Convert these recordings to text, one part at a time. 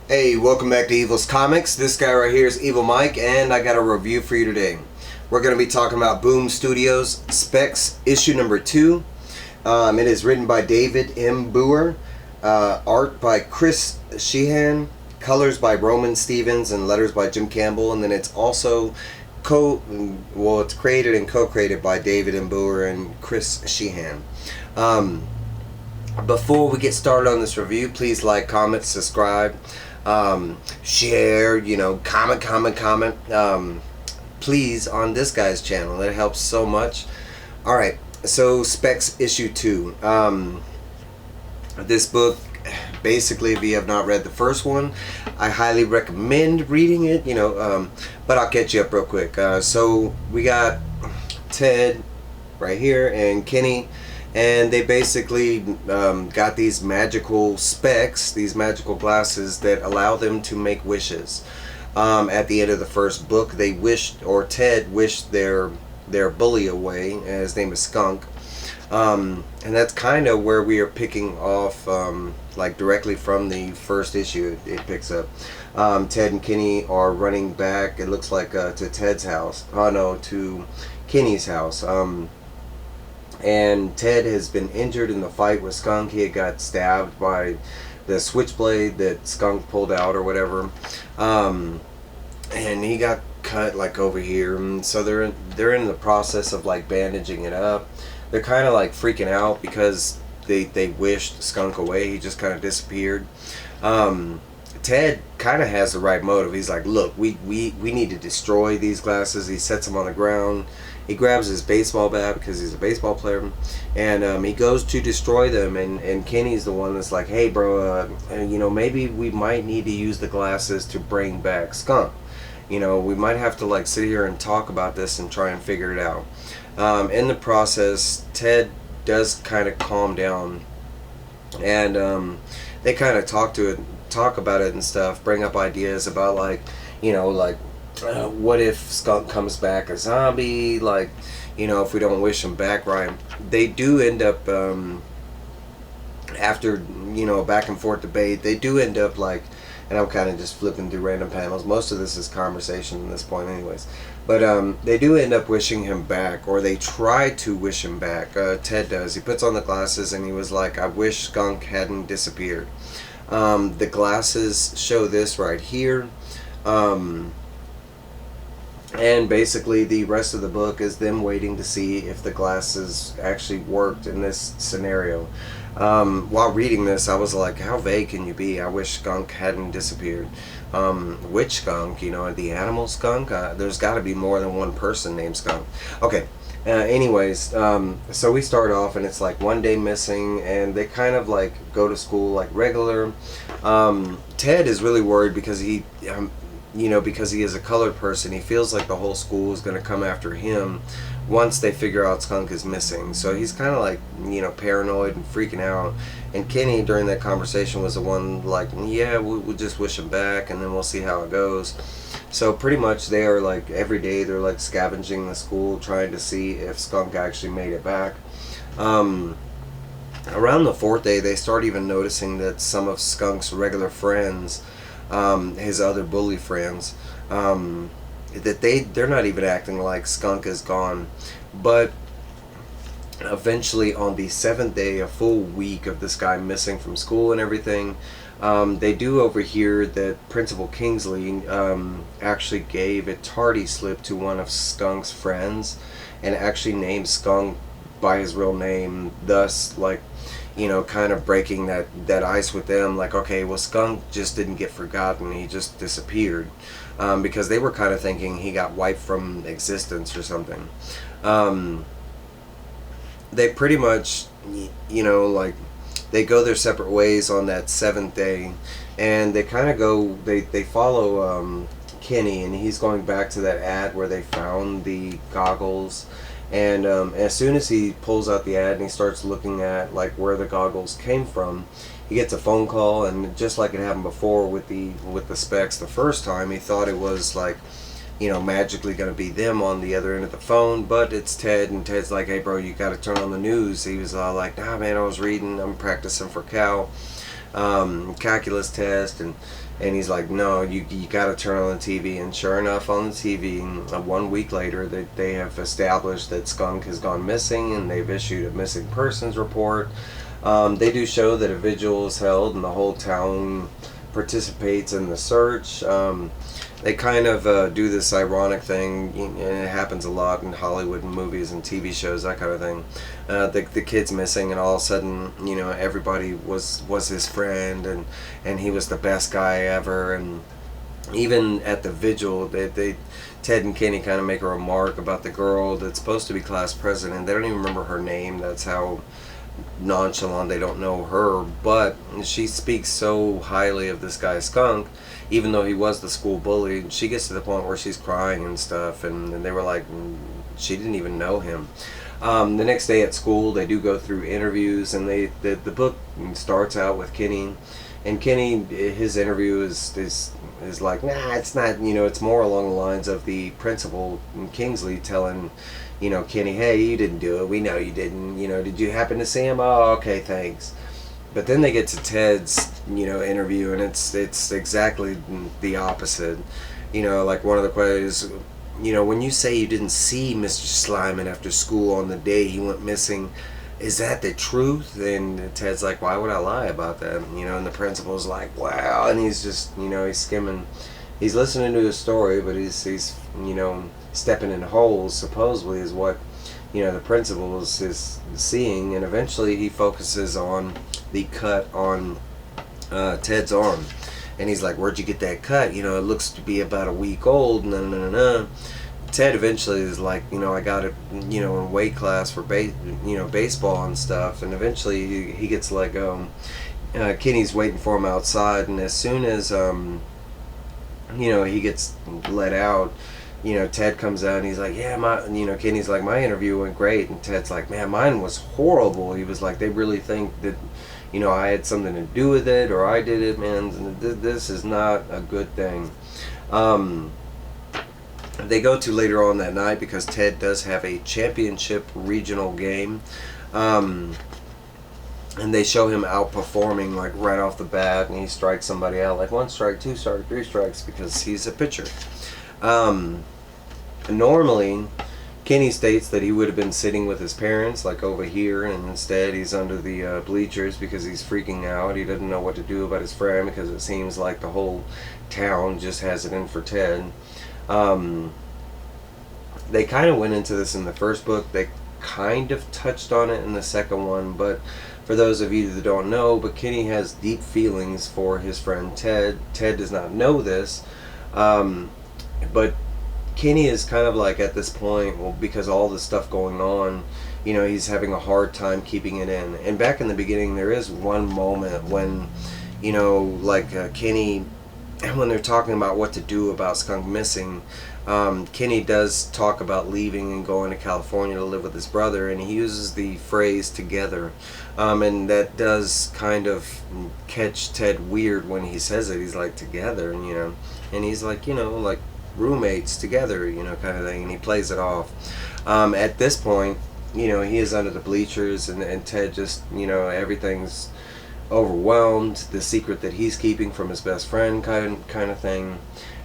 Hey, welcome back to Evil's Comics. This guy right here is Evil Mike, and I got a review for you today. We're going to be talking about Boom Studios Specs issue number 2. It is written by David M. Booher, art by Chris Shehan, colors by Roman Stevens, and letters by Jim Campbell. And then it's also it's created and co-created by David M. Booher and Chris Shehan. Before we get started on this review, please like, comment, subscribe, share, comment, please, on this guy's channel. It helps so much. Alright, so Specs issue 2. This book, basically, if you have not read the first one, I highly recommend reading it, but I'll catch you up real quick. So we got Ted right here and Kenny, and they basically got these magical specs, these magical glasses that allow them to make wishes. At the end of the first book, they wished, or Ted wished their bully away, and his name is Skunk. And that's kind of where we are picking off, like directly from the first issue. It picks up. Ted and Kenny are running back, it looks like, to Ted's house. Oh no, to Kenny's house. And Ted has been injured in the fight with Skunk. He had got stabbed by the switchblade that Skunk pulled out or whatever, and he got cut like over here. And so they're in the process of like bandaging it up. They're kind of like freaking out because they wished Skunk away. He just kind of disappeared. Ted kind of has the right motive. He's like, look, we need to destroy these glasses. He sets them on the ground. He grabs his baseball bat because he's a baseball player, and he goes to destroy them. And Kenny's the one that's like, hey bro, maybe we might need to use the glasses to bring back Skunk. We might have to like sit here and talk about this and try and figure it out. In the process, Ted does kind of calm down, and they kind of talk about it and stuff, bring up ideas about like, what if Skunk comes back a zombie, if we don't wish him back right. They do end up, after, back and forth debate, they do end up like, and I'm kind of just flipping through random panels. Most of this is conversation at this point anyways. But they do end up wishing him back, or they try to wish him back. Ted does. He puts on the glasses and he was like, I wish Skunk hadn't disappeared. The glasses show this right here. And basically the rest of the book is them waiting to see if the glasses actually worked in this scenario. While reading this, I was like, how vague can you be? I wish Skunk hadn't disappeared. Which Skunk? The animal Skunk? There's got to be more than one person named Skunk. Okay. Anyways, so we start off and it's like one day missing, and they kind of like go to school like regular. Ted is really worried because because he is a colored person. He feels like the whole school is going to come after him once they figure out Skunk is missing. So he's kind of like, paranoid and freaking out. And Kenny, during that conversation, was the one like, yeah, we'll just wish him back and then we'll see how it goes. So pretty much they are like, every day they're like scavenging the school, trying to see if Skunk actually made it back. Around the 4th day, they start even noticing that some of Skunk's regular friends, his other bully friends, that they're not even acting like Skunk is gone. But eventually on the 7th day, a full week of this guy missing from school and everything, they do overhear that Principal Kingsley actually gave a tardy slip to one of Skunk's friends and actually named Skunk by his real name, thus like kind of breaking that ice with them. Like, okay, well, Skunk just didn't get forgotten, he just disappeared, because they were kind of thinking he got wiped from existence or something. They pretty much, they go their separate ways on that 7th day, and they kind of go, they follow Kenny, and he's going back to that ad where they found the goggles. And as soon as he pulls out the ad and he starts looking at like where the goggles came from, he gets a phone call, and just like it happened before with the specs the first time, he thought it was like, magically going to be them on the other end of the phone, but it's Ted, and Ted's like, hey bro, you got to turn on the news. He was like, nah man, I was reading, I'm practicing for Cal. calculus test, and he's like, no, you got to turn on the TV. And sure enough, on the TV, 1 week later, they have established that Skunk has gone missing, and they've issued a missing persons report. They do show that a vigil is held, and the whole town participates in the search. They kind of do this ironic thing, and it happens a lot in Hollywood and movies and TV shows, that kind of thing. The kid's missing, and all of a sudden, everybody was his friend, and he was the best guy ever. And even at the vigil, Ted and Kenny kind of make a remark about the girl that's supposed to be class president. They don't even remember her name. That's how nonchalant they don't know her, but she speaks so highly of this guy Skunk, even though he was the school bully. She gets to the point where she's crying and stuff, and they were like, she didn't even know him. The next day at school, they do go through interviews, and the book starts out with Kenny, and Kenny, his interview is like, nah, it's not, it's more along the lines of the principal Kingsley telling Kenny, hey, you didn't do it. We know you didn't. Did you happen to see him? Oh, okay, thanks. But then they get to Ted's, interview, and it's exactly the opposite. Like one of the questions, when you say you didn't see Mr. Slyman after school on the day he went missing, is that the truth? And Ted's like, why would I lie about that? And the principal's like, wow. And he's just, he's skimming. He's listening to his story, but he's stepping in holes, supposedly, is what the principal is seeing. And eventually he focuses on the cut on Ted's arm, and he's like, where'd you get that cut? It looks to be about a week old. No. Ted eventually is like, I got it in weight class for baseball and stuff. And eventually he gets let go. Kenny's waiting for him outside, and as soon as he gets let out, Ted comes out, and he's like, yeah, Kenny's like, my interview went great. And Ted's like, man, mine was horrible. He was like, they really think that, I had something to do with it, or I did it, man. This is not a good thing. They go to later on that night, because Ted does have a championship regional game. And they show him outperforming, like, right off the bat, and he strikes somebody out, like 1 strike, 2 strikes, 3 strikes, because he's a pitcher. Normally, Kenny states that he would have been sitting with his parents, like over here, and instead he's under the bleachers because he's freaking out. He doesn't know what to do about his friend, because it seems like the whole town just has it in for Ted. They kind of went into this in the first book. They kind of touched on it in the second one, but for those of you that don't know, but Kenny has deep feelings for his friend Ted. Ted does not know this, but Kenny is kind of like, at this point, well, because all this stuff going on, he's having a hard time keeping it in. And back in the beginning, there is one moment when, Kenny, when they're talking about what to do about Skunk missing, Kenny does talk about leaving and going to California to live with his brother, and he uses the phrase together. And that does kind of catch Ted weird when he says it. He's like, together, and he's like, like roommates together, kind of thing, and he plays it off. At this point, he is under the bleachers, and Ted just, everything's overwhelmed. The secret that he's keeping from his best friend, kind of thing.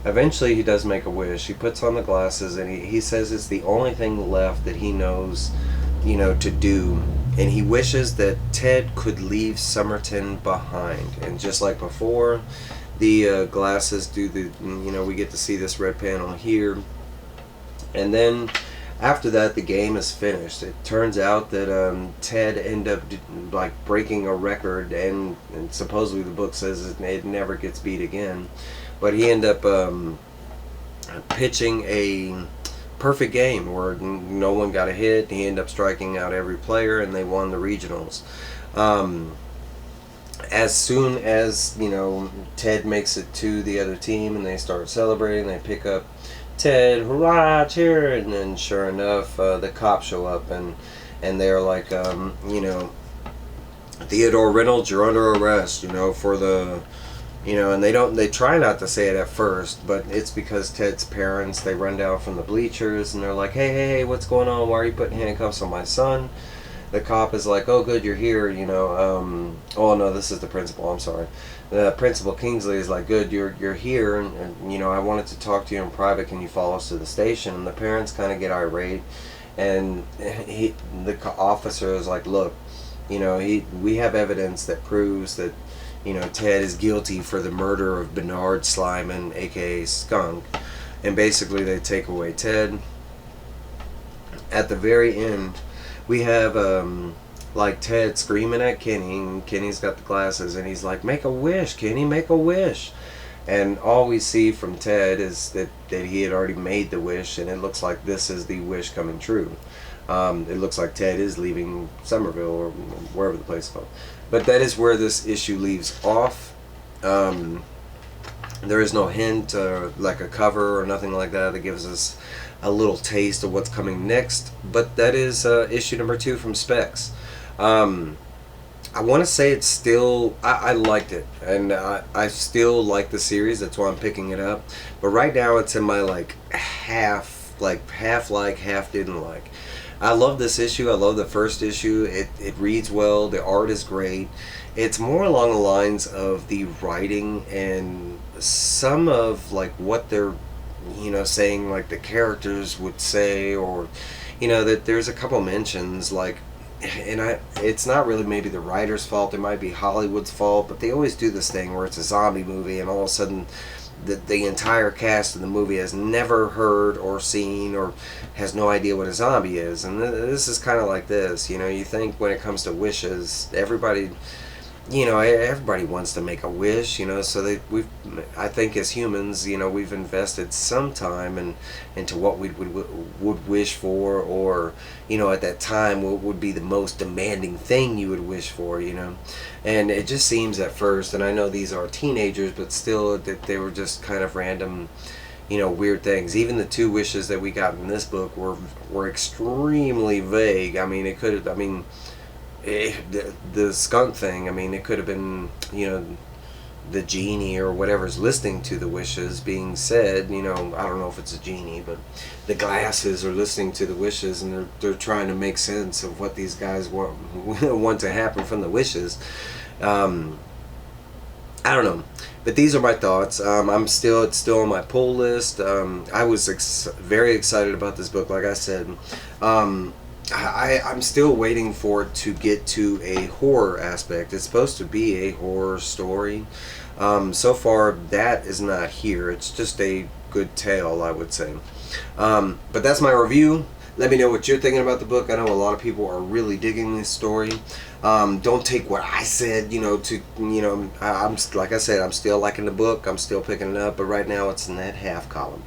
Eventually he does make a wish. He puts on the glasses, and he says it's the only thing left that he knows, to do. And he wishes that Ted could leave Somerton behind. And just like before, the glasses do the, we get to see this red panel here. And then after that, the game is finished. It turns out that Ted ended up like breaking a record, and supposedly the book says it never gets beat again. But he ended up pitching a perfect game where no one got a hit. He ended up striking out every player, and they won the regionals. As soon as Ted makes it to the other team, and they start celebrating, they pick up Ted, hurrah, cheer, and then sure enough, the cops show up, and they're like, Theodore Reynolds, you're under arrest, for the, and they try not to say it at first, but it's because Ted's parents, they run down from the bleachers, and they're like, hey, what's going on? Why are you putting handcuffs on my son? the cop is like, oh good, you're here, you know. Oh no, this is the principal, I'm sorry. The principal Kingsley is like, good, you're here, and you know, I wanted to talk to you in private, can you follow us to the station? And the parents kind of get irate, and the officer is like, look, you know, we have evidence that proves that, you know, Ted is guilty for the murder of Bernard Slyman, aka Skunk. And basically they take away Ted. At the very end, we have like Ted screaming at Kenny, and Kenny's got the glasses, and he's like, make a wish, Kenny, make a wish. And all we see from Ted is that he had already made the wish, and it looks like this is the wish coming true. It looks like Ted is leaving Somerville, or wherever the place is called. But that is where this issue leaves off. There is no hint, like a cover or nothing like that gives us a little taste of what's coming next. But that is issue number 2 from Specs. I want to say it's still, I liked it, and I still like the series, that's why I'm picking it up. But right now it's in my half didn't like. I love this issue. I love the first issue. It reads well. The art is great. It's more along the lines of the writing and some of what they're, you know, saying, like the characters would say, or, you know, that there's a couple mentions it's not really maybe the writer's fault. It might be Hollywood's fault, but they always do this thing where it's a zombie movie, and all of a sudden the entire cast of the movie has never heard or seen or has no idea what a zombie is. And this is kind of like this. You know, you think when it comes to wishes, everybody wants to make a wish, you know, so I think as humans, you know, we've invested some time into what we would wish for, or, you know, at that time what would be the most demanding thing you would wish for, you know. And it just seems at first, and I know these are teenagers, but still that they were just kind of random, you know, weird things. Even the 2 wishes that we got in this book were extremely vague. I mean, the skunk thing, I mean, it could have been, you know, the genie or whatever's listening to the wishes being said, you know, I don't know if it's a genie, but the glasses are listening to the wishes, and they're trying to make sense of what these guys want to happen from the wishes. I don't know, but these are my thoughts. It's still on my pull list. I was very excited about this book, like I said. I'm still waiting for it to get to a horror aspect. It's supposed to be a horror story. So far, that is not here. It's just a good tale, I would say. But that's my review. Let me know what you're thinking about the book. I know a lot of people are really digging this story. Don't take what I said, you know, I'm like I said, I'm still liking the book. I'm still picking it up, but right now it's in that half column.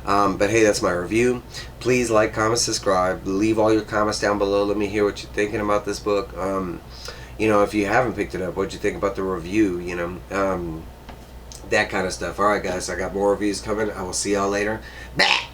But hey, that's my review. Please like, comment, subscribe. Leave all your comments down below. Let me hear what you're thinking about this book. You know, if you haven't picked it up, what'd you think about the review, you know, that kind of stuff. Alright guys, I got more reviews coming. I will see y'all later. Bye!